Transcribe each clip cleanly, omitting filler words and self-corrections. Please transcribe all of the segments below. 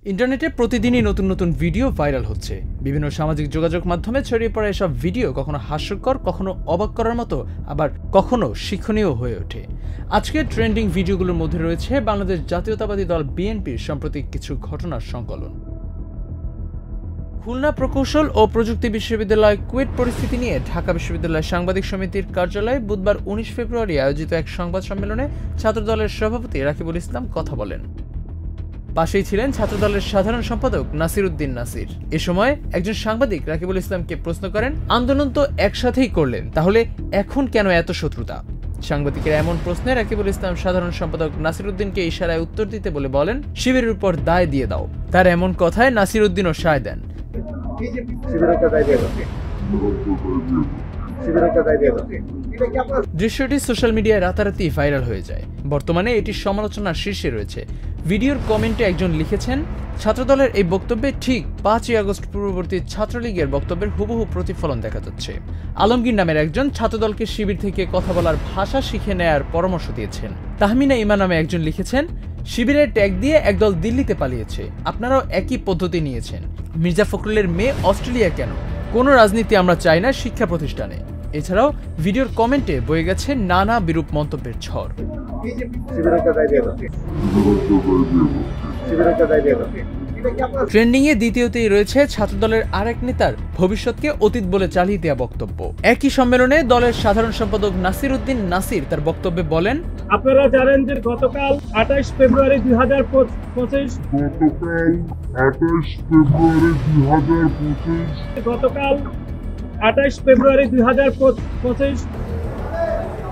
ইন্টারনেটে প্রতিদিনই নতুন নতুন ভিডিও ভাইরাল হচ্ছে। বিভিন্ন সামাজিক যোগাযোগ মাধ্যমে ছড়িয়ে পড়া এসব ভিডিও কখনো হাস্যকর, কখনো অবাক করার মতো, আবার কখনো শিক্ষণীয় হয়ে ওঠে। আজকের ট্রেন্ডিং ভিডিওগুলোর মধ্যে রয়েছে বাংলাদেশ জাতীয়তাবাদী দল বিএনপির সাম্প্রতিক কিছু ঘটনার সংকলন। খুলনা প্রকৌশল ও প্রযুক্তি বিশ্ববিদ্যালয় কুয়েট পরিস্থিতি নিয়ে ঢাকা বিশ্ববিদ্যালয় সাংবাদিক সমিতির কার্যালয়ে বুধবার ১৯ ফেব্রুয়ারি আয়োজিত এক সংবাদ সম্মেলনে ছাত্রদলের সভাপতি রাকিবুল ইসলাম কথা বলেন। পাশেই ছিলেন ছাত্রদলের সাধারণ সম্পাদক নাসির উদ্দিন নাসির। এ সময় একজন সাংবাদিক রাকিবুল ইসলামকে প্রশ্ন করেন, আন্দোলন তো একসাথেই করলেন, তাহলে এখন কেন এত শত্রুতা? সাংবাদিকের এমন প্রশ্নে রাকিবুল ইসলাম সাধারণ সম্পাদক নাসির উদ্দিনকে ইশারায় উত্তর দিতে বলে বলেন, শিবিরের উপর দায় দিয়ে দাও। তার এমন কথায় নাসির উদ্দিনও সায় দেন। দৃশ্যটি সোশ্যাল মিডিয়ায় রাতারাতি ভাইরাল হয়ে যায়। বর্তমানে এটি সমালোচনার শীর্ষে রয়েছে। ভিডিওর কমেন্টে একজন লিখেছেন, ছাত্রদলের এই বক্তব্যে ঠিক ৫ই আগস্ট পূর্ববর্তী ছাত্রলীগের বক্তব্যের হুবহু প্রতিফলন দেখা যাচ্ছে। আলমগীর নামের একজন ছাত্রদলকে শিবির থেকে কথা বলার ভাষা শিখে নেয়ার পরামর্শ দিয়েছেন। তাহমিনা ইমা নামে একজন লিখেছেন, শিবিরের ট্যাগ দিয়ে একদল দিল্লিতে পালিয়েছে, আপনারাও একই পদ্ধতি নিয়েছেন। মির্জা ফখরুলের মেয়ে অস্ট্রেলিয়া কেন? কোনো রাজনীতি আমরা চাই না শিক্ষা প্রতিষ্ঠানে। এছাড়াও ভিডিওর কমেন্টে বয়ে গেছে নানা বিরূপ মন্তব্যের ঝড়। ট্রেন্ডিং এ দ্বিতীয়তেই রয়েছে ছাত্রদলের আরেক নেতার ভবিষ্যৎকে অতীত বলে চালিয়ে দেওয়া বক্তব্য। একই সম্মেলনে দলের সাধারণ সম্পাদক নাসির উদ্দিন নাসির তার বক্তব্যে বলেন, আপনারা জানেন যে গতকাল ২৮ ফেব্রুয়ারি ২০২৫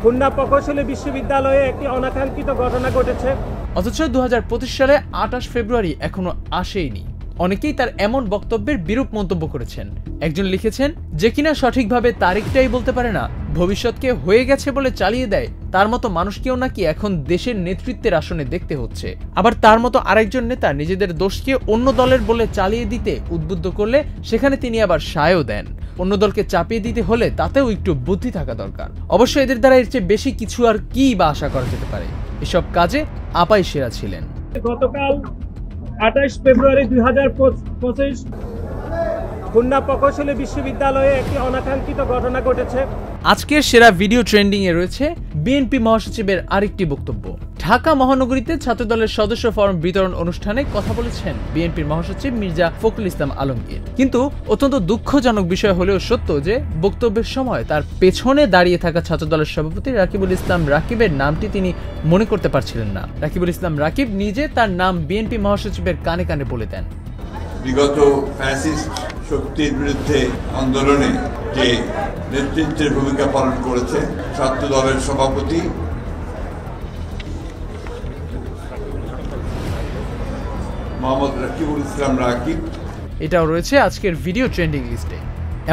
খুলনা প্রকৌশলী বিশ্ববিদ্যালয়ে একটি অনাকাঙ্ক্ষিত ঘটনা ঘটেছে। অথচ ২০২৫ সালে ২৮ ফেব্রুয়ারি এখনো আসেইনি। অনেকেই তার এমন বক্তব্যের বিরূপ মন্তব্য করেছেন। একজন লিখেছেন, যে কিনা সঠিকভাবে তারিখটাই বলতে পারে না, ভবিষ্যৎকে হয়ে গেছে বলে চালিয়ে দেয়, তার মতো মানুষকেও নাকি এখন দেশের নেতৃত্বের আসনে দেখতে হচ্ছে। আবার তার মতো আরেকজন নেতা নিজেদের দোষকে অন্য দলের বলে চালিয়ে দিতে উদ্বুদ্ধ করলে সেখানে তিনি আবার সায়ও দেন। অন্য দলকে চাপিয়ে দিতে হলে তাতেও একটু বুদ্ধি থাকা দরকার। অবশ্য এদের দ্বারা এর চেয়ে বেশি কিছু আর কি বা আশা করা যেতে পারে। এসব কাজে আপাই সেরা ছিলেন। গতকাল ২৮ ফেব্রুয়ারি ২০২৫ খুলনা প্রকৌশলী বিশ্ববিদ্যালয়ে একটি অনাকাঙ্ক্ষিত ঘটনা ঘটেছে। আজকের সেরা ভিডিও ট্রেন্ডিং এ রয়েছে বিএনপি মহাসচিবের আরেকটি বক্তব্য। ঢাকা মহানগরীতে ছাত্রদলের সদস্য ফরম বিতরণ অনুষ্ঠানে কথা বলেছেন বিএনপির মহাসচিব মির্জা ফখরুল ইসলাম আলমগীর। কিন্তু অত্যন্ত দুঃখজনক বিষয় হলেও সত্য যে বক্তব্যের সময় তার পেছনে দাঁড়িয়ে থাকা ছাত্রদলের সভাপতি রাকিবুল ইসলাম রাকিবের নামটি তিনি মনে করতে পারছিলেন না। রাকিবুল ইসলাম রাকিব নিজে তার নাম বিএনপি মহাসচিবের কানে কানে বলে দেন। বিগত ফ্যাসিস্ট শক্তির বিরুদ্ধে আন্দোলনে যে নেতৃত্বের ভূমিকা পালন করেছে ছাত্র দলের সভাপতি মোহাম্মদ রাকিবুল ইসলাম রাকিব। এটাও রয়েছে আজকের ভিডিও ট্রেন্ডিং লিস্টে।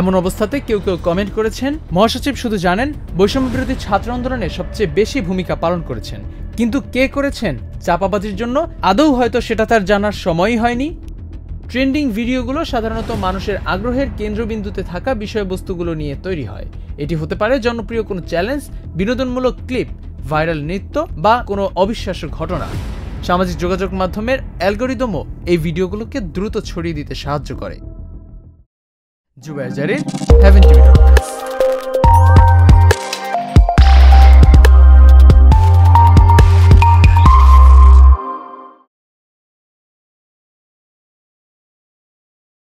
এমন অবস্থাতে কেউ কেউ কমেন্ট করেছেন, মহাসচিব শুধু জানেন বৈষম্য বিরোধী ছাত্র আন্দোলনে সবচেয়ে বেশি ভূমিকা পালন করেছেন, কিন্তু কে করেছেন চাপাবাজির জন্য? আদৌ হয়তো সেটা তার জানার সময়ই হয়নি। ট্রেন্ডিং ভিডিওগুলো সাধারণত মানুষের আগ্রহের কেন্দ্রবিন্দুতে থাকা বিষয়বস্তুগুলো নিয়ে তৈরি হয়। এটি হতে পারে জনপ্রিয় কোনো চ্যালেঞ্জ, বিনোদনমূলক ক্লিপ, ভাইরাল নৃত্য বা কোনো অবিশ্বাস্য ঘটনা। সামাজিক যোগাযোগ মাধ্যমের অ্যালগরিদমও এই ভিডিওগুলোকে দ্রুত ছড়িয়ে দিতে সাহায্য করে। জুবায়ের জারির, হেভেন টিভি।